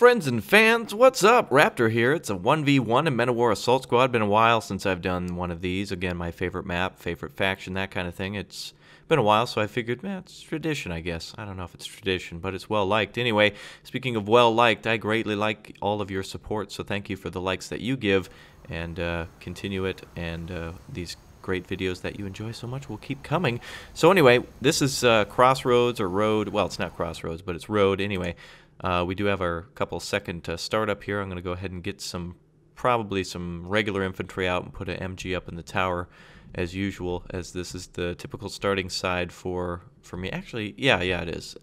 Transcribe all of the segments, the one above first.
Friends and fans, what's up? Raptor here. It's a 1v1 in Men of War Assault Squad. Been a while since I've done one of these. Again, my favorite map, favorite faction, that kind of thing. It's been a while, so I figured, it's tradition, I guess. I don't know if it's tradition, but it's well-liked. Anyway, speaking of well-liked, I greatly like all of your support, so thank you for the likes that you give, and continue it, and these great videos that you enjoy so much will keep coming. So anyway, this is Crossroads, or Road. Well, it's not Crossroads, but it's Road. Anyway, we do have our couple second startup here. I'm going to go ahead and get probably some regular infantry out and put an MG up in the tower as usual, as this is the typical starting side for me. Actually, yeah, it is.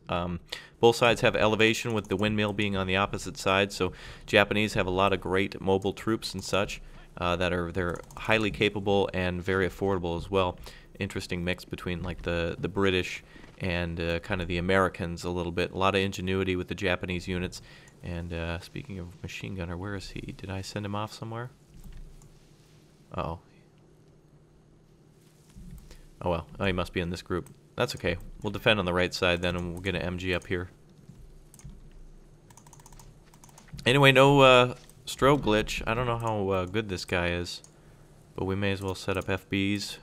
Both sides have elevation, with the windmill being on the opposite side, so Japanese have a lot of great mobile troops and such they're highly capable and very affordable as well. Interesting mix between like the British and kind of the Americans a little bit. A lot of ingenuity with the Japanese units. And speaking of machine gunner, where is he? Did I send him off somewhere? Uh-oh. Oh well. Oh, he must be in this group. That's okay. We'll defend on the right side then, and we'll get an MG up here. Anyway, no strobe glitch. I don't know how good this guy is, but we may as well set up FBs.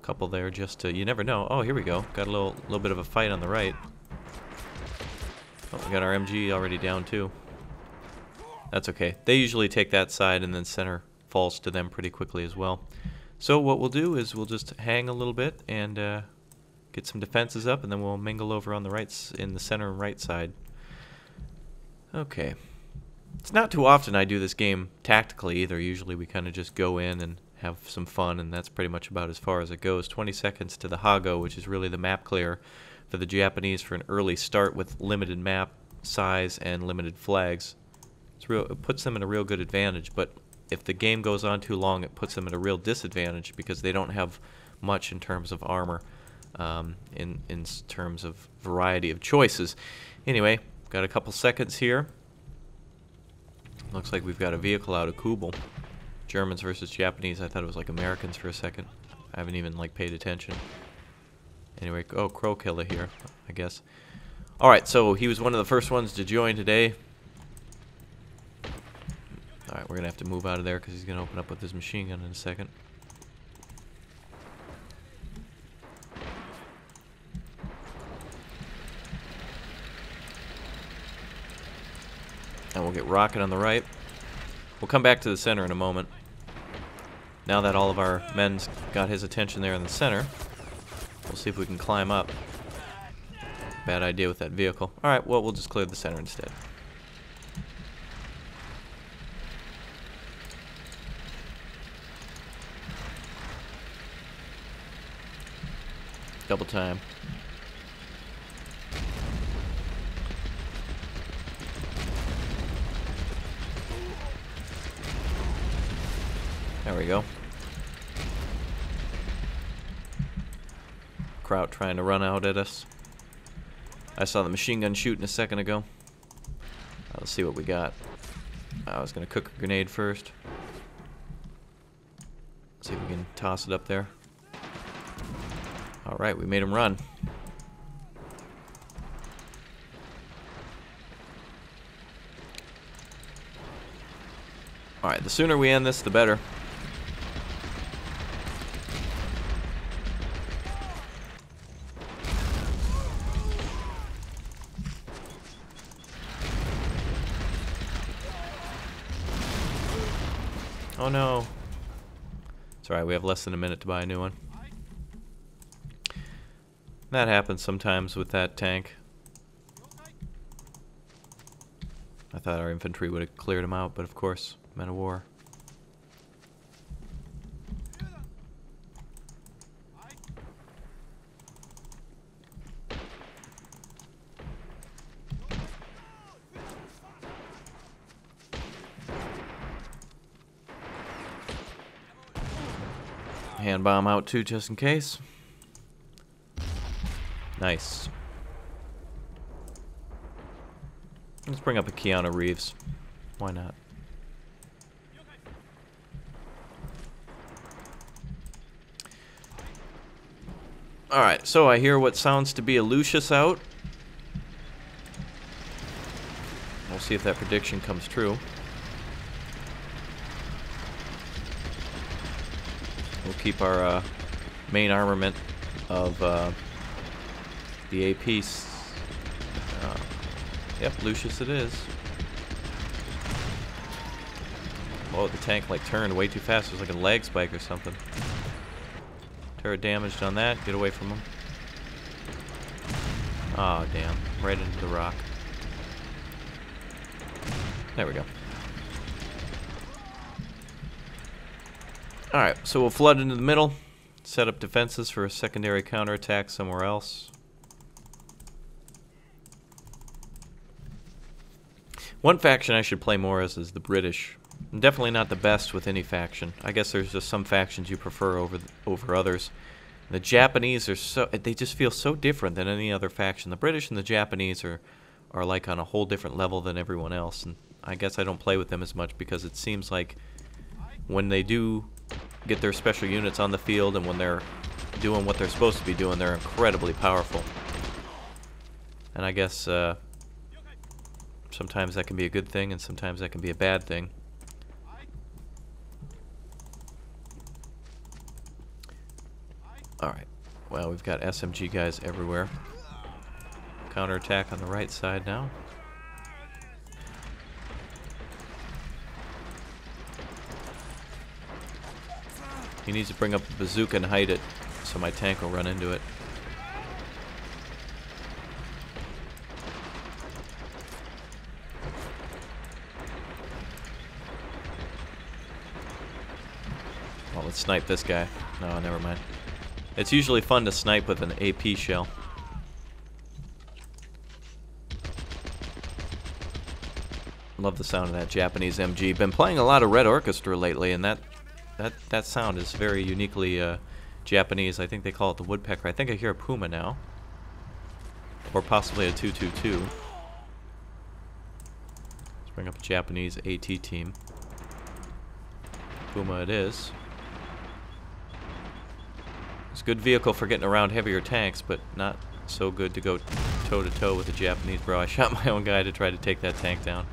Couple there just to, you never know. Oh, here we go. Got a little bit of a fight on the right. Oh, we got our MG already down too. That's okay. They usually take that side, and then center falls to them pretty quickly as well. So what we'll do is we'll just hang a little bit and get some defenses up, and then we'll mingle over on the right, in the center and right side. Okay. It's not too often I do this game tactically either. Usually we kind of just go in and have some fun, and that's pretty much about as far as it goes. 20 seconds to the Hago, which is really the map clear for the Japanese for an early start with limited map size and limited flags. It puts them in a real good advantage, but if the game goes on too long, it puts them at a real disadvantage because they don't have much in terms of armor, in terms of variety of choices. Anyway, got a couple seconds here. Looks like we've got a vehicle out of Kubel. Germans versus Japanese. I thought it was like Americans for a second. I haven't even like paid attention. Anyway, oh, Crow Killer here, I guess. Alright, so he was one of the first ones to join today. Alright, we're going to have to move out of there because he's going to open up with his machine gun in a second. And we'll get rocket on the right. We'll come back to the center in a moment. Now that all of our men's got his attention there in the center, we'll see if we can climb up. Bad idea with that vehicle. Alright, well, we'll just clear the center instead. Double time. There we go. Kraut trying to run out at us. I saw the machine gun shooting a second ago. Let's see what we got. I was going to cook a grenade first. See if we can toss it up there. Alright, we made him run. Alright, the sooner we end this, the better. Oh no. It's alright, we have less than a minute to buy a new one. That happens sometimes with that tank. I thought our infantry would have cleared him out, but of course, men of war. Hand bomb out too, just in case. Nice. Let's bring up a Keanu Reeves. Why not? Alright, so I hear what sounds to be a Lucius out. see if that prediction comes true. We'll keep our main armament of the AP. Yep, Lucius it is. Oh, the tank like turned way too fast. It was like a lag spike or something. Turret damaged on that. Get away from him. Oh, damn. Right into the rock. There we go. Alright, so we'll flood into the middle. Set up defenses for a secondary counterattack somewhere else. One faction I should play more as is the British. I'm definitely not the best with any faction. I guess there's just some factions you prefer over others. The Japanese are they just feel so different than any other faction. The British and the Japanese are like on a whole different level than everyone else, and I guess I don't play with them as much because it seems like when they do get their special units on the field and when they're doing what they're supposed to be doing, they're incredibly powerful. And I guess sometimes that can be a good thing and sometimes that can be a bad thing. Alright, well, we've got SMG guys everywhere. Counterattack on the right side now. He needs to bring up the bazooka and hide it so my tank will run into it. Well, let's snipe this guy. No, never mind. It's usually fun to snipe with an AP shell. Love the sound of that Japanese MG. Been playing a lot of Red Orchestra lately, and that sound is very uniquely Japanese. I think they call it the woodpecker. I think I hear a puma now. Or possibly a 222. Let's bring up a Japanese AT team. Puma it is. It's a good vehicle for getting around heavier tanks, but not so good to go toe-to-toe with a Japanese bro. I shot my own guy to try to take that tank down.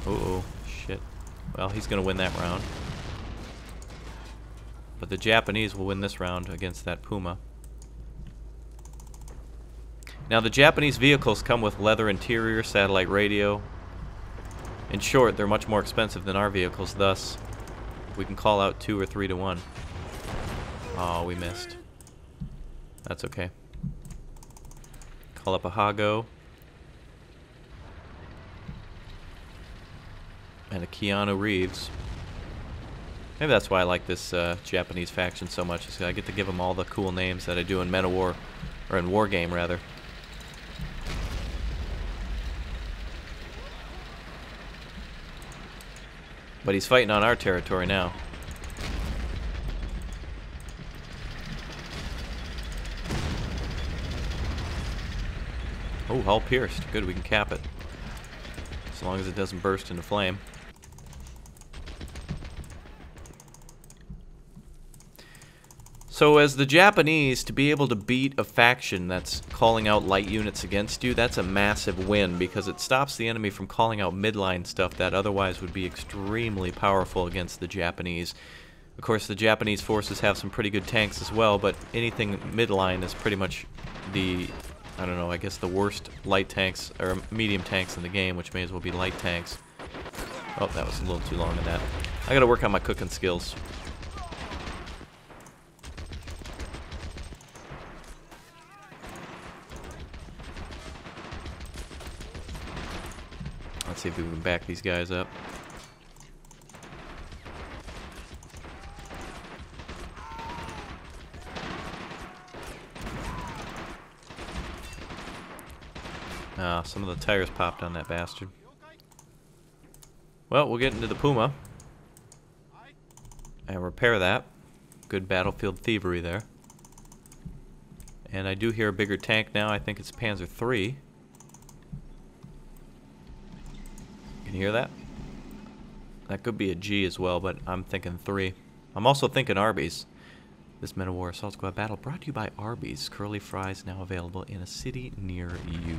Uh-oh, shit. Well, he's going to win that round. But the Japanese will win this round against that Puma. Now, the Japanese vehicles come with leather interior, satellite radio. In short, they're much more expensive than our vehicles, thus, we can call out 2 or 3 to 1. Oh, we missed. That's okay. Call up a Hago. And a Keanu Reeves. Maybe that's why I like this Japanese faction so much. Is I get to give them all the cool names that I do in Men of War, or in Wargame rather. But he's fighting on our territory now. Oh, hull pierced. Good, we can cap it. As long as it doesn't burst into flame. So as the Japanese, to be able to beat a faction that's calling out light units against you, that's a massive win because it stops the enemy from calling out midline stuff that otherwise would be extremely powerful against the Japanese. Of course, the Japanese forces have some pretty good tanks as well, but anything midline is pretty much the, I don't know, I guess the worst light tanks, or medium tanks in the game, which may as well be light tanks. Oh, that was a little too long in that. I gotta work on my cooking skills. Let's see if we can back these guys up. Ah, some of the tires popped on that bastard. Well, we'll get into the Puma and repair that. Good battlefield thievery there. And I do hear a bigger tank now. I think it's Panzer III. Can you hear that? That could be a G as well, but I'm thinking 3. I'm also thinking Arby's. This Men of War Assault Squad battle brought to you by Arby's. Curly fries now available in a city near you.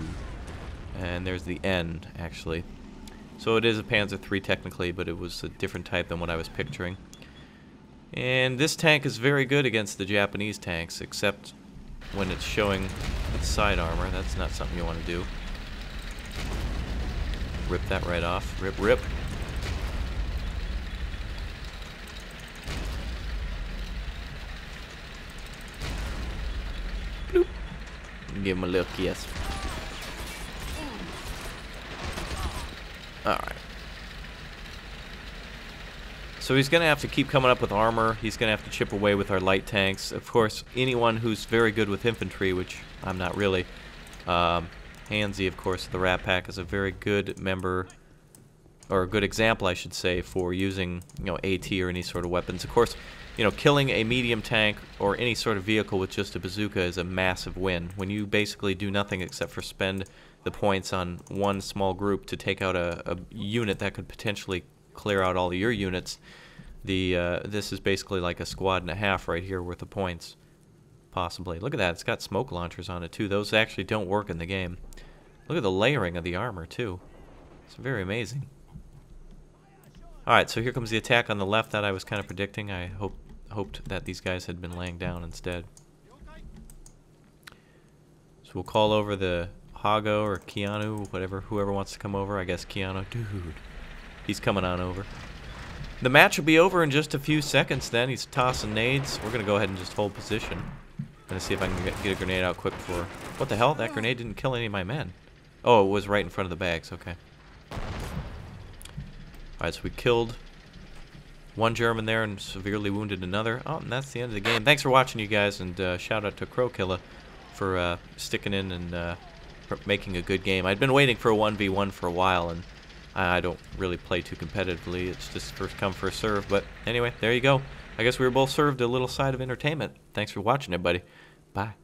And there's the N, actually. So it is a Panzer III technically, but it was a different type than what I was picturing. And this tank is very good against the Japanese tanks, except when it's showing its side armor. That's not something you want to do. Rip that right off. Rip, rip. Bloop. Give him a little kiss. Alright. So he's going to have to keep coming up with armor. He's going to have to chip away with our light tanks. Of course, anyone who's very good with infantry, which I'm not really. Hansy, of course, the Rat Pack is a very good member, or a good example, I should say, for using, AT or any sort of weapons. Of course, killing a medium tank or any sort of vehicle with just a bazooka is a massive win. When you basically do nothing except for spend the points on one small group to take out a unit that could potentially clear out all of your units, this is basically like a squad and a half right here worth of points. Possibly. Look at that. It's got smoke launchers on it, too. Those actually don't work in the game. Look at the layering of the armor, too. It's very amazing. Alright, so here comes the attack on the left that I was kind of predicting. I hoped that these guys had been laying down instead. So we'll call over the Hago or Keanu, whoever wants to come over. I guess Keanu. Dude. He's coming on over. The match will be over in just a few seconds then. He's tossing nades. We're going to go ahead and just hold position. Gonna see if I can get a grenade out quick for... What the hell? That grenade didn't kill any of my men. Oh, it was right in front of the bags. Okay. Alright, so we killed one German there and severely wounded another. Oh, and that's the end of the game. Thanks for watching, you guys, and shout out to Crowkilla for sticking in and for making a good game. I'd been waiting for a 1v1 for a while, and I don't really play too competitively. It's just first come, first serve. But anyway, there you go. I guess we were both served a little side of entertainment. Thanks for watching, everybody. Bye.